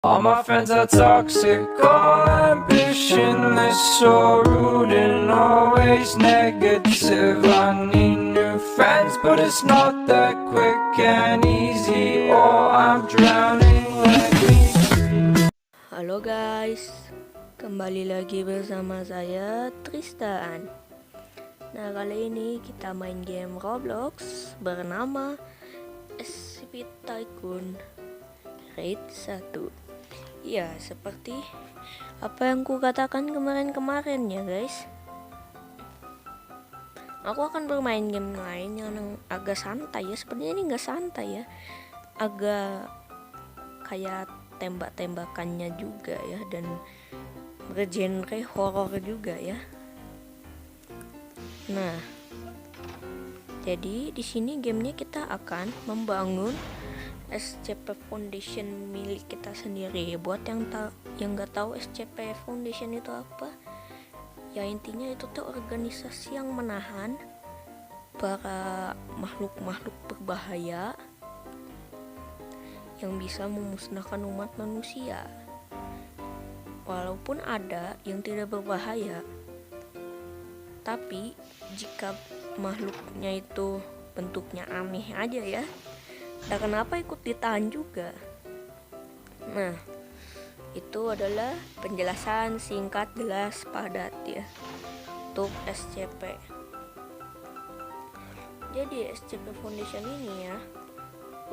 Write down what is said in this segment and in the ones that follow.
All my friends are toxic, all ambition is so rude and always negative. I need new friends, but it's not that quick and easy, or I'm drowning like me. Halo guys, kembali lagi bersama saya Tristan. Nah, kali ini kita main game Roblox bernama SCP Tycoon Raid 1. Ya, seperti apa yang ku katakan kemarin ya guys, aku akan bermain game lain yang agak santai ya. Sebenarnya ini nggak santai ya, agak kayak tembak-tembakannya juga ya, dan bergenre horor juga ya. Nah, jadi di sini gamenya kita akan membangun SCP Foundation milik kita sendiri. Buat yang nggak tahu SCP Foundation itu apa, ya intinya itu tuh organisasi yang menahan para makhluk-makhluk berbahaya yang bisa memusnahkan umat manusia. Walaupun ada yang tidak berbahaya, tapi jika makhluknya itu bentuknya aneh aja ya, nah kenapa ikut ditahan juga. Nah, itu adalah penjelasan singkat, jelas, padat ya untuk SCP. Jadi SCP Foundation ini ya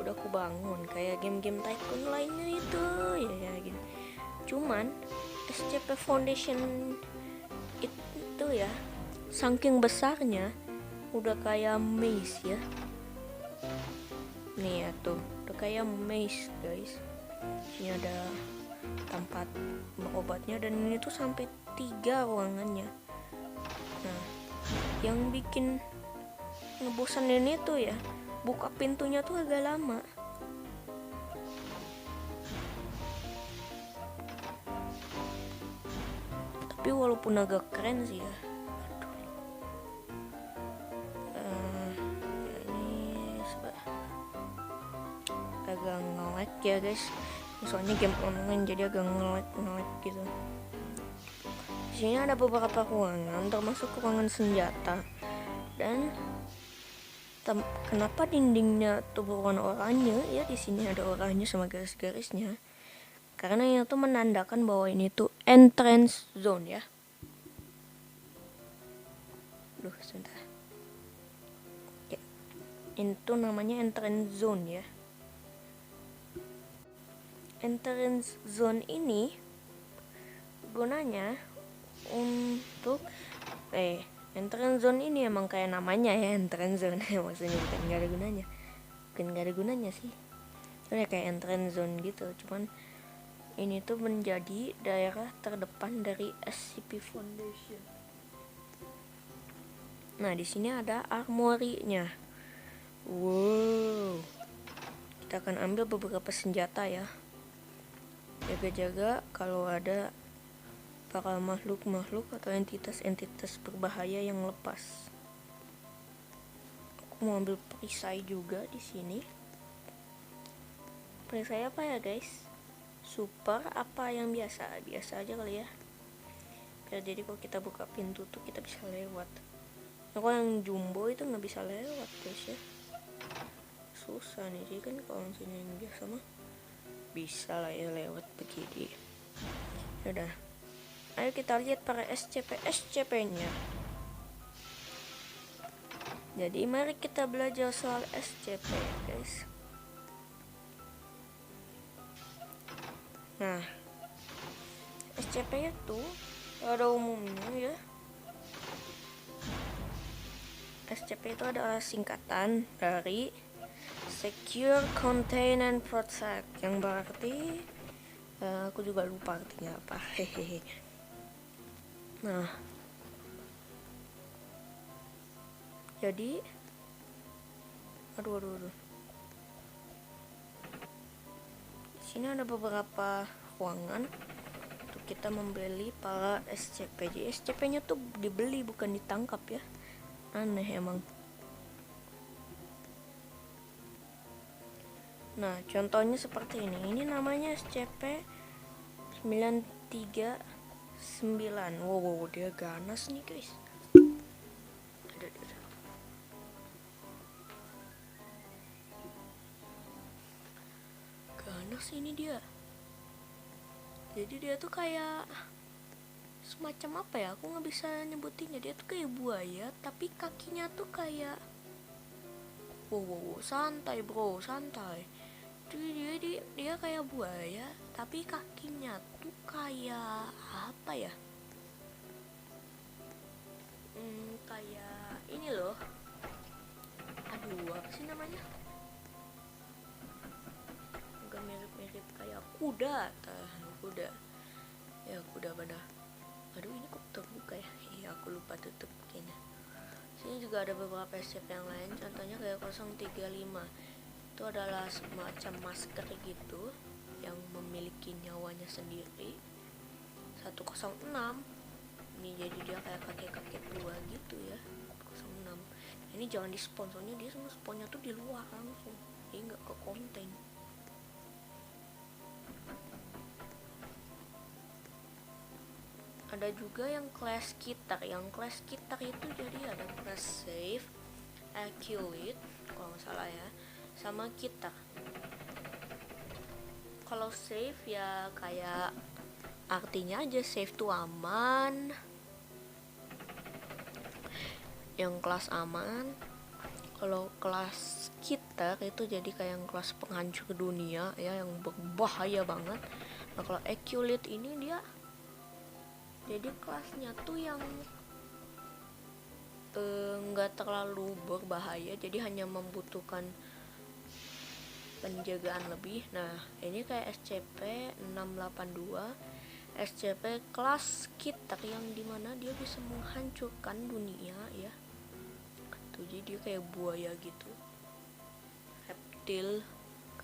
udah aku bangun kayak game-game tycoon lainnya itu ya gitu. Cuman SCP Foundation itu ya saking besarnya udah kayak maze ya. Nih ya tuh, udah kayak maze guys. Sini ada tempat berobatnya, dan ini tuh sampai 3 ruangannya. Nah, yang bikin ngebosanin itu ya, buka pintunya tuh agak lama. Tapi walaupun agak keren sih ya, agak nge-lag ya guys, soalnya game online jadi agak nge-lag gitu. Di sini ada beberapa ruangan, termasuk ruangan senjata, dan kenapa dindingnya tuh berwarna oranye ya? Di sini ada oranye sama garis-garisnya, karena itu menandakan bahwa ini tuh entrance zone ya. Sebentar. Oke. Itu namanya entrance zone ya. Entrance zone ini gunanya untuk entrance zone ini emang kayak namanya ya, entrance zone. Maksudnya bukan gak ada gunanya sih, soalnya kayak entrance zone gitu. Cuman ini tuh menjadi daerah terdepan dari SCP Foundation. Nah, di sini ada armory-nya. Wow, kita akan ambil beberapa senjata ya. Jaga-jaga kalau ada para makhluk-makhluk atau entitas-entitas berbahaya yang lepas. Aku mau ambil perisai juga di sini. Perisai apa ya guys? Super apa yang biasa? Biasa aja kali ya. Biar jadi kalau kita buka pintu tuh kita bisa lewat. Nah, kalau yang jumbo itu nggak bisa lewat guys ya. Susah nih sih kan, kalau misalnya yang biasa mah bisa lah ya lewat begini. Udah, ayo kita lihat para SCP-nya. Jadi mari kita belajar soal SCP guys. Nah, SCP itu pada umumnya ya, SCP itu adalah singkatan dari Secure, Contain, and Protect, yang berarti aku juga lupa artinya apa. Hehehe. Nah, jadi aduh. Di sini ada beberapa ruangan untuk kita membeli para SCP. Jadi SCP-nya tuh dibeli bukan ditangkap ya. Aneh emang. Nah, contohnya seperti ini. Ini namanya SCP 939. Wow, dia ganas nih guys. Aduh. Ganas ini dia. Jadi dia tuh kayak semacam apa ya, aku nggak bisa nyebutinnya. Dia tuh kayak buaya tapi kakinya tuh kayak wow, santai bro, santai. Jadi dia kayak buaya tapi kakinya tuh kayak apa ya, kayak ini loh, aduh apa sih namanya, agak mirip-mirip kayak kuda. Kuda ya, kuda pada. Aduh, ini kok terbuka ya? Iya, aku lupa tutup kayaknya. Sini juga ada beberapa SCP yang lain, contohnya kayak 035. Itu adalah semacam masker gitu yang memiliki nyawanya sendiri. 106. Ini jadi dia kayak kakek-kakek tua gitu ya. 106. Ini jangan di spawn, soalnya dia semua spawnnya tuh di luar langsung. Dia nggak ke konten. Ada juga yang class kitar. Yang class kitar itu jadi ada class save, accurate kalau nggak salah ya, sama kitar. Kalau save ya kayak artinya aja save tuh aman, yang kelas aman. Kalau kelas kitar itu jadi kayak yang kelas penghancur dunia ya, yang berbahaya banget. Nah kalau accurate ini dia jadi kelasnya tuh yang nggak terlalu berbahaya, jadi hanya membutuhkan penjagaan lebih. Nah ini kayak SCP-682, SCP kelas kitar yang dimana dia bisa menghancurkan dunia ya. Tuh jadi dia kayak buaya gitu, reptil,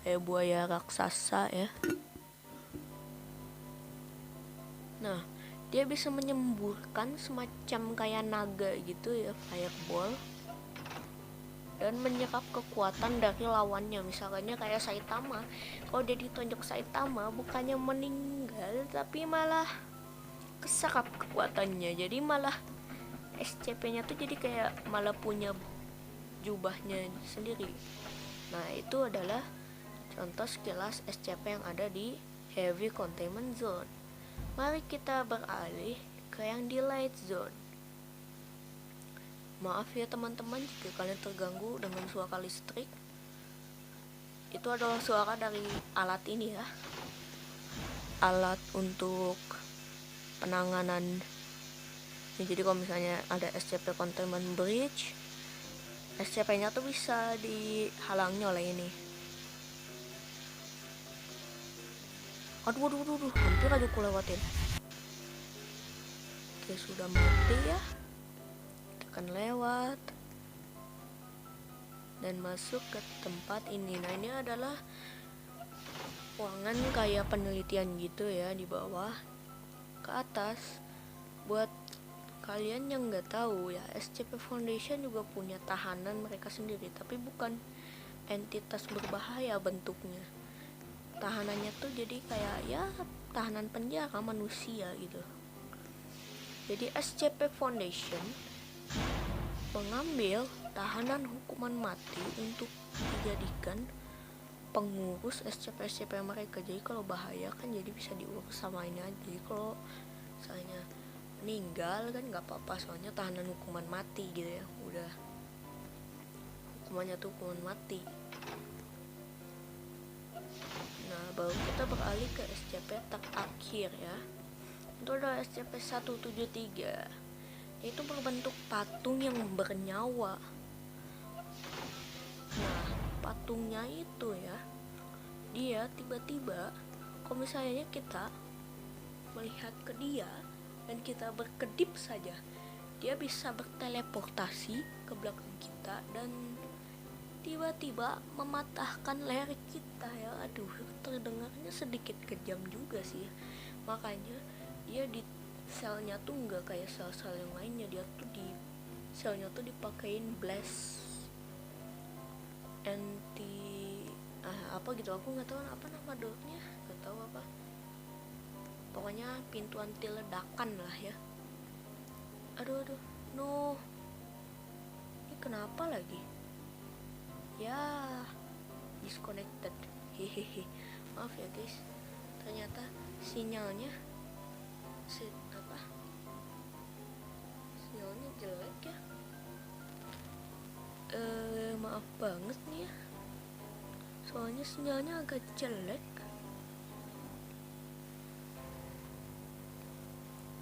kayak buaya raksasa ya. Nah dia bisa menyemburkan semacam kayak naga gitu ya, fireball, dan menyerap kekuatan dari lawannya. Misalnya kayak Saitama, kalau dia ditonjok Saitama bukannya meninggal tapi malah keserap kekuatannya, jadi malah SCP-nya tuh jadi kayak malah punya jubahnya sendiri. Nah itu adalah contoh sekilas SCP yang ada di Heavy Containment Zone. Mari kita beralih ke yang di Light Zone. Maaf ya teman-teman jika kalian terganggu dengan suara listrik. Itu adalah suara dari alat ini ya, alat untuk penanganan. Jadi kalau misalnya ada SCP Containment Breach, SCP-nya tuh bisa dihalangi oleh ini. Aduh, hampir aja aku lewatin. Oke, sudah mati ya. Kita akan lewat dan masuk ke tempat ini. Nah ini adalah ruangan kayak penelitian gitu ya, di bawah ke atas. Buat kalian yang nggak tahu ya, SCP Foundation juga punya tahanan mereka sendiri, tapi bukan entitas berbahaya bentuknya. Tahanannya tuh jadi kayak ya tahanan penjara manusia gitu. Jadi SCP Foundation mengambil tahanan hukuman mati untuk dijadikan pengurus SCP-SCP mereka. Jadi kalau bahaya kan jadi bisa diurus sama ini aja. Jadi kalau misalnya meninggal kan nggak apa-apa, soalnya tahanan hukuman mati gitu ya, udah hukumannya tuh hukuman mati. Nah baru kita beralih ke SCP terakhir ya. Itu adalah SCP-173. Itu berbentuk patung yang bernyawa. Nah patungnya itu ya, dia tiba-tiba kalau misalnya kita melihat ke dia dan kita berkedip saja, dia bisa berteleportasi ke belakang kita dan tiba-tiba mematahkan leher kita ya. Aduh, terdengarnya sedikit kejam juga sih. Makanya dia di selnya tuh nggak kayak sel-sel yang lainnya. Dia tuh di selnya tuh dipakein blast anti apa gitu, aku nggak tahu apa nama doknya, nggak tahu apa. pokoknya pintu anti ledakan lah ya. Aduh, no, ini kenapa lagi ya, disconnected. Hehehe, maaf ya guys, ternyata sinyalnya sinyalnya jelek ya. Maaf banget nih ya, soalnya sinyalnya agak jelek.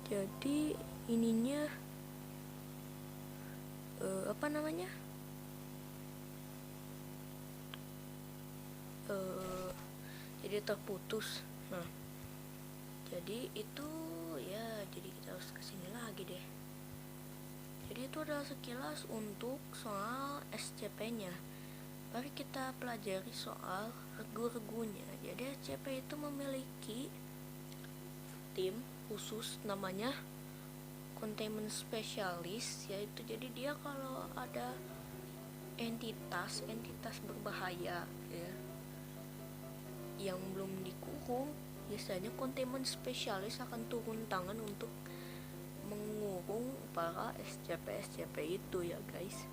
Jadi ininya apa namanya, jadi terputus. Nah, jadi itu ya, jadi kita harus kesini lagi deh. Jadi itu adalah sekilas untuk soal SCP-nya. Mari kita pelajari soal regu-regunya. Jadi SCP itu memiliki tim khusus namanya containment specialist, yaitu jadi dia kalau ada entitas berbahaya ya yang belum dikurung, biasanya containment specialist akan turun tangan untuk mengurung para SCP itu ya guys.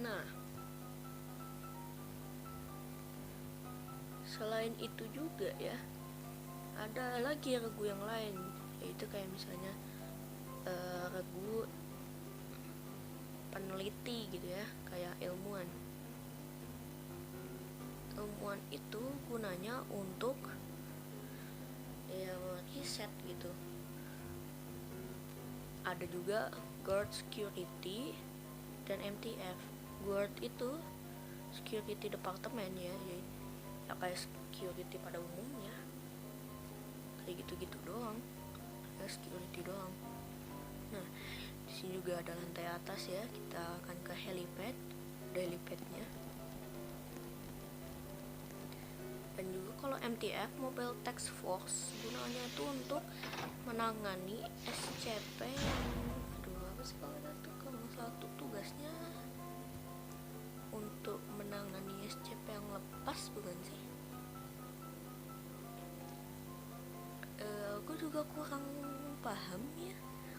Nah, selain itu juga ya, ada lagi regu yang lain, yaitu kayak misalnya regu peneliti gitu ya, kayak ilmuwan itu gunanya untuk ya riset gitu. Ada juga guard security dan MTF. Guard itu security department ya kayak security pada umumnya, kayak gitu-gitu doang ya, security doang. Nah, di sini juga ada lantai atas ya, kita akan ke helipad, helipadnya. Dan juga kalau MTF, Mobile Task Force, gunanya itu untuk menangani SCP yang apa sih kalau satu tugasnya untuk menangani SCP yang lepas, bukan sih? Aku juga kurang paham ya,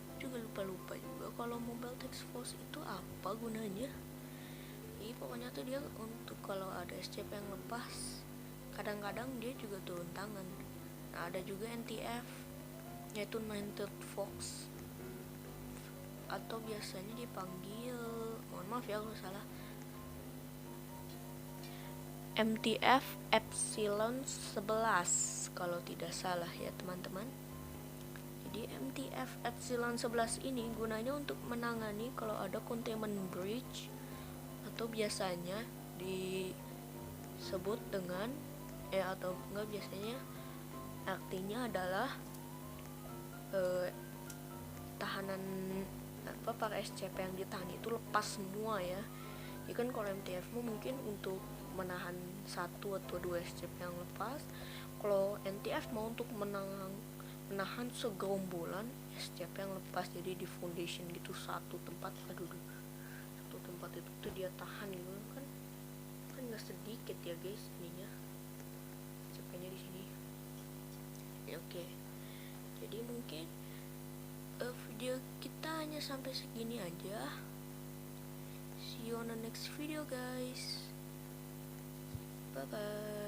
aku juga lupa juga kalau Mobile Task Force itu apa gunanya. Jadi pokoknya tuh dia untuk kalau ada SCP yang lepas, kadang-kadang dia juga turun tangan. Nah, ada juga NTF, yaitu Ninth Fox, atau biasanya dipanggil, mohon maaf ya kalau salah, MTF Epsilon 11 kalau tidak salah ya teman-teman. Jadi MTF Epsilon 11 ini gunanya untuk menangani kalau ada containment breach, atau biasanya disebut dengan atau enggak, biasanya artinya adalah tahanan para SCP yang ditahan itu lepas semua ya. Jadi kan kalau MTF mungkin untuk menahan 1 atau 2 SCP yang lepas, kalau NTF mau untuk menahan segerombolan SCP yang lepas. Jadi di foundation gitu, satu tempat itu dia tahan gitu kan nggak sedikit ya guys ininya SCP-nya di sini ya. Oke, jadi mungkin video kita hanya sampai segini aja. See you on the next video guys, bye bye.